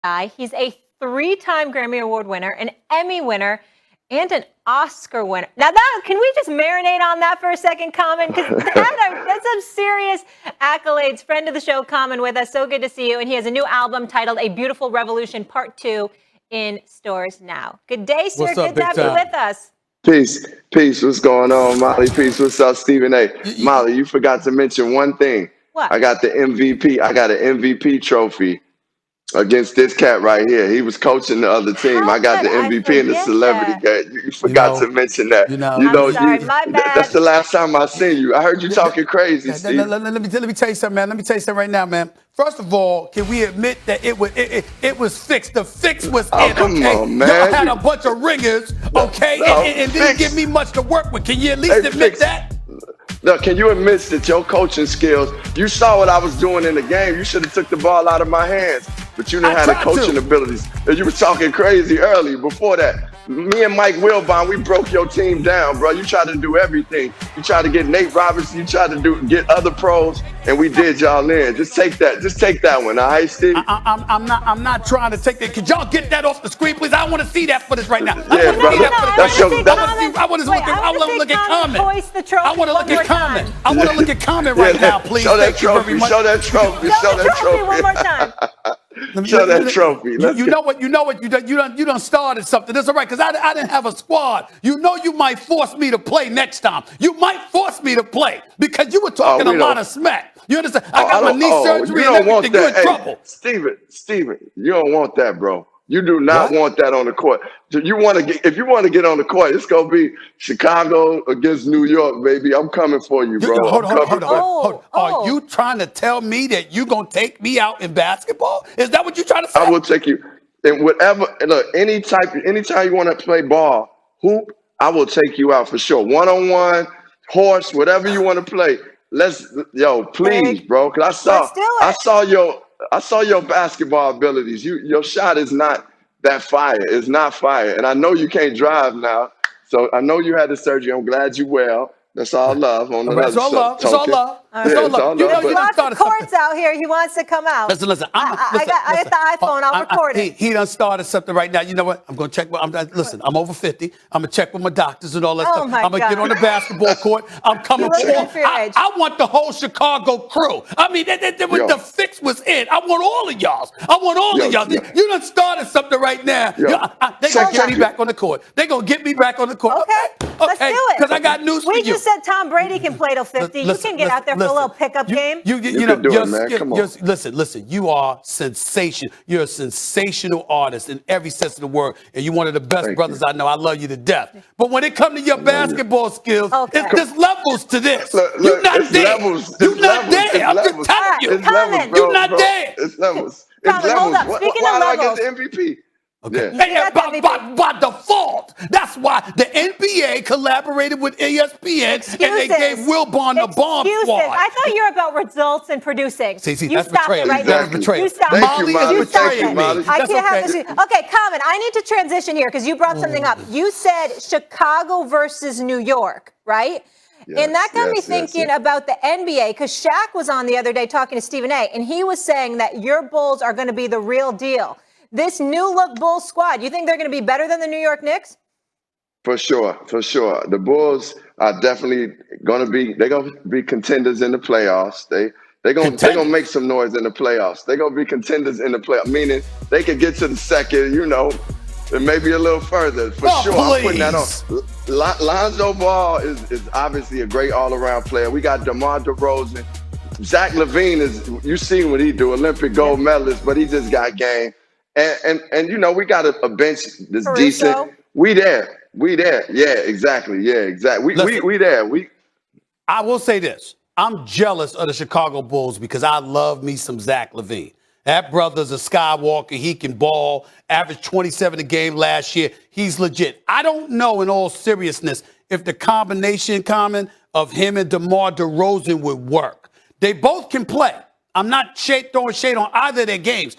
guy. He's a 3-time Grammy Award winner, an Emmy winner, and an Oscar winner. Now, can we just marinate on that for a second, Common? Because that's some serious accolades. Friend of the show, Common, with us. So good to see you. And he has a new album titled A Beautiful Revolution Part 2 in stores now. Good day, sir. Good to have you with us. Peace. What's going on, Molly? Peace. What's up, Stephen A? Molly, you forgot to mention one thing. What? I got the MVP. I got an MVP trophy against this cat right here. He was coaching the other team. I got the MVP in the celebrity game. You forgot to mention that. I'm sorry, my bad. That's the last time I seen you. I heard you talking crazy, Steve. Let me tell you something, man. Let me tell you something right now, man. First of all, can we admit that it was fixed? The fix was in, come okay? on, man. Y'all had a bunch of ringers, okay, and didn't give me much to work with. Can you at least admit that? Look, can you admit that your coaching skills, you saw what I was doing in the game. You should have took the ball out of my hands, but you didn't have the coaching abilities. And you were talking crazy early before that. Me and Mike Wilbon, we broke your team down, bro. You tried to do everything. You tried to get Nate Robertson. You tried to get other pros, and we did y'all in. Just take that. Just take that one, all right, Steve? I'm not trying to take that. Could y'all get that off the screen, please? I want to see that footage right now. Yeah, brother. I want to look at Common. I want to look at Common. I want to look at Common right now, please. Show that trophy. Show that trophy. Show that trophy one more time. Show that trophy. You know what? You done started something. That's all right, because I didn't have a squad. You know you might force me to play next time. You might force me to play because you were talking a lot of smack. You understand? I got my knee surgery and everything. You're in trouble. Steven, you don't want that, bro. You do not want that on the court. If you want to get on the court, it's gonna be Chicago against New York, baby. I'm coming for you, bro. Hold on. Are you trying to tell me that you gonna take me out in basketball? Is that what you're trying to say? I will take you in whatever. Look, anytime you want to play ball, hoop, I will take you out for sure. 1-on-1, horse, whatever you want to play. Please, bro. Because I saw your basketball abilities. Your shot is not that fire. It's not fire. And I know you can't drive now. So I know you had the surgery. I'm glad you well. That's all love. It's all love. It's all love. There's lots of courts out here. He wants to come out. Listen. I got the iPhone. I'll record it. He done started something right now. You know what? I'm going to check. I'm over 50. I'm going to check with my doctors and all that stuff. I'm going to get on the basketball court. I'm coming for I want the whole Chicago crew. I mean, the fix was in. I want all of y'all. You done started something right now. They're going to get me back on the court. They're going to get me back on the court. Okay. Let's do it. Because I got news for you. We just said Tom Brady can play till 50. You can get out there for a little pickup game. You can do it, man. Come on. Listen. You are sensation. You're a sensational artist in every sense of the word, and you're one of the best brothers I know. I love you to death. But when it comes to your basketball skills, there's levels to this. You're not there. You're not there. I'm just telling you. You're not there. It's levels. Hold up. Speaking of levels. Why do I get the MVP? Okay. By default. That's why the NBA collaborated with ESPN and they gave Wilbon the bomb squad. I thought you were about results and producing. See, you that's stop betrayal. it right That's there. betrayal. You stop Molly it. is betraying me. I can't have this. Okay, Common, I need to transition here because you brought something up. You said Chicago versus New York, right? And that got me thinking about the NBA because Shaq was on the other day talking to Stephen A. And he was saying that your Bulls are going to be the real deal. This new look Bulls squad, you think they're going to be better than the New York Knicks? For sure. The Bulls are definitely going to be contenders in the playoffs. They're going to make some noise in the playoffs. They're going to be contenders in the playoffs, meaning they could get to the second, and maybe a little further. For sure. Please. I'm putting that on. Lonzo Ball is obviously a great all-around player. We got DeMar DeRozan. Zach LaVine you seen what he do, Olympic gold medalist, but he just got game. And we got a bench that's decent. We there. Yeah, exactly. We there. I will say this. I'm jealous of the Chicago Bulls because I love me some Zach LaVine. That brother's a Skywalker. He can ball, averaged 27 a game last year. He's legit. I don't know, in all seriousness, if the combination, Common, of him and DeMar DeRozan would work. They both can play. I'm not throwing shade on either of their games.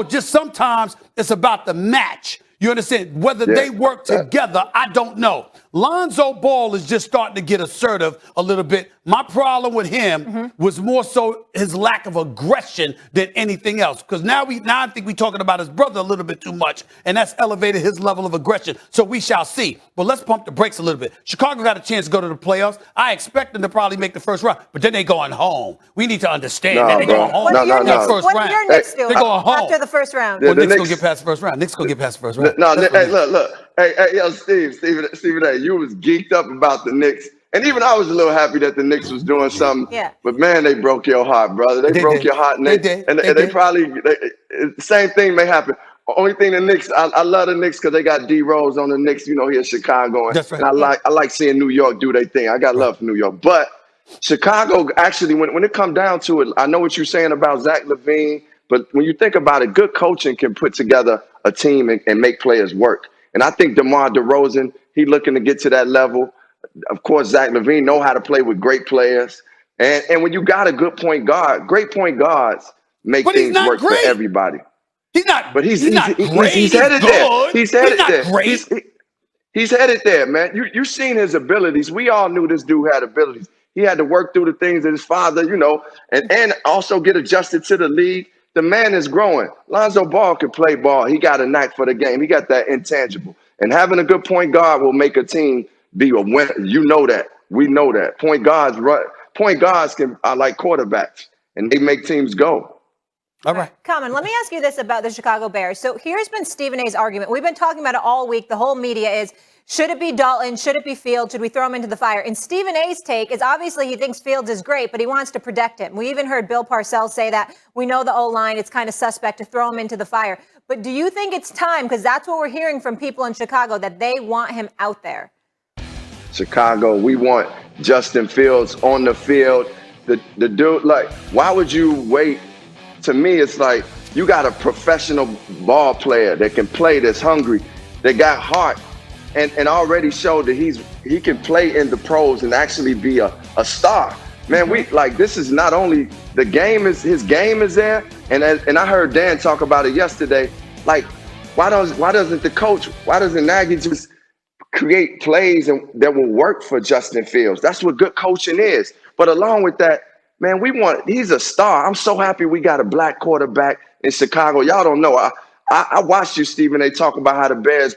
Just sometimes it's about the match. You understand? Whether they work together, I don't know. Lonzo Ball is just starting to get assertive a little bit. My problem with him was more so his lack of aggression than anything else. Because now I think we're talking about his brother a little bit too much, and that's elevated his level of aggression. So we shall see. But let's pump the brakes a little bit. Chicago got a chance to go to the playoffs. I expect them to probably make the first round, but then they going home. We need to understand that they going home. What are your Knicks doing They going home after the first round? Well, Knicks gonna get past the first round. Knicks gonna get past the first round. No, hey, look. Hey, yo, Stephen A., you was geeked up about the Knicks. And even I was a little happy that the Knicks was doing something. Yeah. But, man, they broke your heart, brother. They broke your heart. And they probably the same thing may happen. Only thing the Knicks, I love the Knicks because they got D Rose on the Knicks, you know, here in Chicago. That's right. And I like seeing New York do their thing. I got love for New York. But Chicago, actually, when it comes down to it, I know what you're saying about Zach LaVine. But when you think about it, good coaching can put together a team and make players work. And I think DeMar DeRozan, he looking to get to that level. Of course, Zach LaVine know how to play with great players. And when you got a good point guard, great point guards make things work for everybody. He's not. But he's not great. He's headed there. He's headed there. Great. He's headed there, man. You've seen his abilities. We all knew this dude had abilities. He had to work through the things that his father, you know, and also get adjusted to the league. The man is growing. Lonzo Ball can play ball. He got a knack for the game. He got that intangible. And having a good point guard will make a team be a winner. You know that. We know that. Point guards are like quarterbacks, and they make teams go. All right. Common, let me ask you this about the Chicago Bears. So here's been Stephen A's argument. We've been talking about it all week. The whole media is, should it be Dalton? Should it be Fields? Should we throw him into the fire? And Stephen A's take is obviously he thinks Fields is great, but he wants to protect him. We even heard Bill Parcells say that. We know the O-line, it's kind of suspect to throw him into the fire. But do you think it's time, because that's what we're hearing from people in Chicago, that they want him out there? Chicago, we want Justin Fields on the field. The dude, like, why would you wait? To me, it's like you got a professional ball player that can play, that's hungry, that got heart, and already showed that he can play in the pros and actually be a star. Man, this is not only the game is his game is there, and I heard Dan talk about it yesterday. Like, why doesn't Nagy just create plays that will work for Justin Fields? That's what good coaching is. But along with that, man, he's a star. I'm so happy we got a black quarterback in Chicago. Y'all don't know. I watched you, Stephen A., talk about how the Bears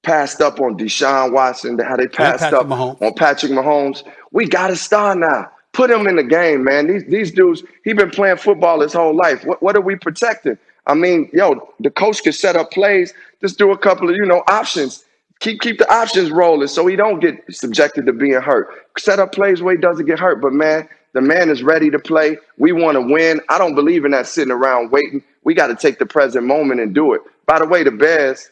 passed up on Deshaun Watson, how they passed up on Patrick Mahomes. We got a star now. Put him in the game, man. These dudes, he been playing football his whole life. What are we protecting? I mean, the coach could set up plays. Just do a couple of, options. Keep the options rolling so he don't get subjected to being hurt. Set up plays where he doesn't get hurt. But, man, the man is ready to play. We want to win. I don't believe in that sitting around waiting. We got to take the present moment and do it. By the way, the Bears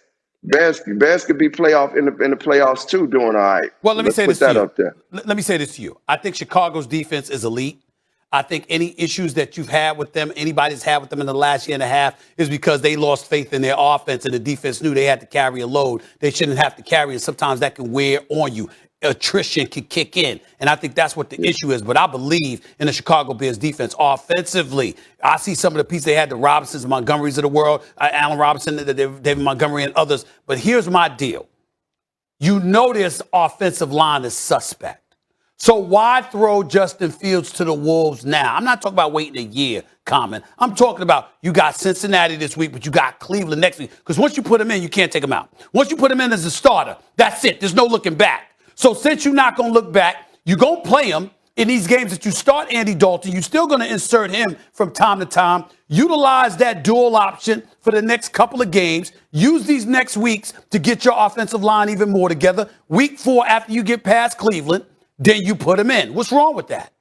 could be playoff in the playoffs too, doing all right. Well, let me say this to you. Let me say this to you. I think Chicago's defense is elite. I think any issues that you've had with them, anybody's had with them in the last year and a half, is because they lost faith in their offense and the defense knew they had to carry a load they shouldn't have to carry, and sometimes that can wear on you. Attrition can kick in, and I think that's what the issue is. But I believe in the Chicago Bears defense offensively. I see some of the pieces they had, the Robinsons, Montgomerys of the world, Allen Robinson, David Montgomery, and others. But here's my deal. You know this offensive line is suspect. So why throw Justin Fields to the Wolves now? I'm not talking about waiting a year, Common. I'm talking about you got Cincinnati this week, but you got Cleveland next week. Because once you put him in, you can't take him out. Once you put him in as a starter, that's it. There's no looking back. So since you're not going to look back, you're going to play him in these games that you start Andy Dalton. You're still going to insert him from time to time. Utilize that dual option for the next couple of games. Use these next weeks to get your offensive line even more together. Week 4, after you get past Cleveland, then you put him in. What's wrong with that?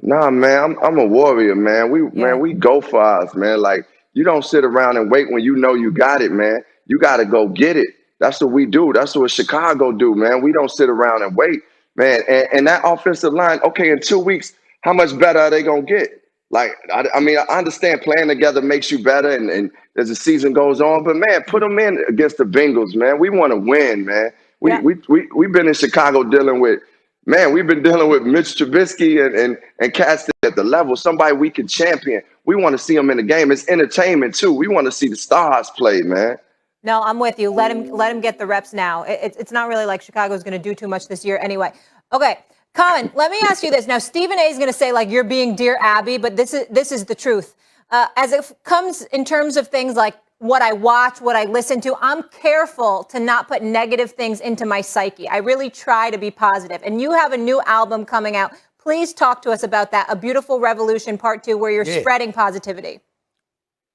Nah, man, I'm a warrior, man. We go for us, man. Like, you don't sit around and wait when you know you got it, man. You got to go get it. That's what we do. That's what Chicago do, man. We don't sit around and wait, man. And that offensive line, okay, in 2 weeks, how much better are they going to get? Like, I mean, I understand playing together makes you better and as the season goes on. But, man, put them in against the Bengals, man. We want to win, man. We've been in Chicago dealing with, man, we've been dealing with Mitch Trubisky and cats at the level, somebody we can champion. We want to see them in the game. It's entertainment, too. We want to see the stars play, man. No, I'm with you. Let him get the reps now. It's not really like Chicago's going to do too much this year anyway. Okay, Common, let me ask you this. Now, Stephen A. is going to say, like, you're being Dear Abby, but this is the truth. As it comes in terms of things like what I watch, what I listen to, I'm careful to not put negative things into my psyche. I really try to be positive. And you have a new album coming out. Please talk to us about that, A Beautiful Revolution Part 2, where you're spreading positivity.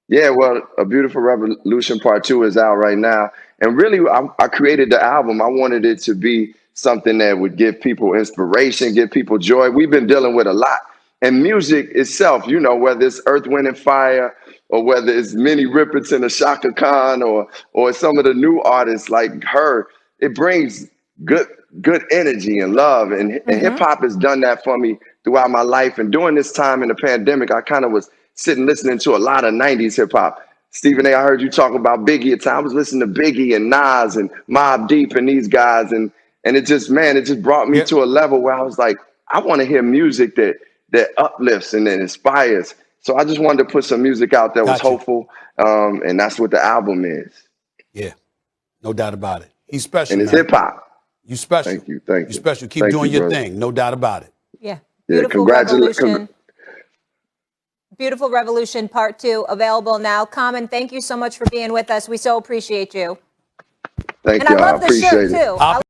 Yeah, well, A Beautiful Revolution Part 2 is out right now. And really, I created the album. I wanted it to be something that would give people inspiration, give people joy. We've been dealing with a lot. And music itself, you know, whether it's Earth, Wind, and Fire, or whether it's Minnie Riperton or Shaka Khan, or some of the new artists like her, it brings good energy and love. And hip hop has done that for me throughout my life. And during this time in the pandemic, I kind of was sitting listening to a lot of 90s hip hop. Stephen A., I heard you talk about Biggie. At times I was listening to Biggie and Nas and Mobb Deep and these guys. And it just brought me to a level where I was like, I want to hear music that uplifts and that inspires. So I just wanted to put some music out that was hopeful. And that's what the album is. Yeah, no doubt about it. He's special. And it's hip hop. You special. Thank you. Thank you. You special. Keep doing your thing. No doubt about it. Yeah. Beautiful Revolution. Beautiful Revolution Part 2 available now. Common, thank you so much for being with us. We so appreciate you. Thank and you. I love the shirt too.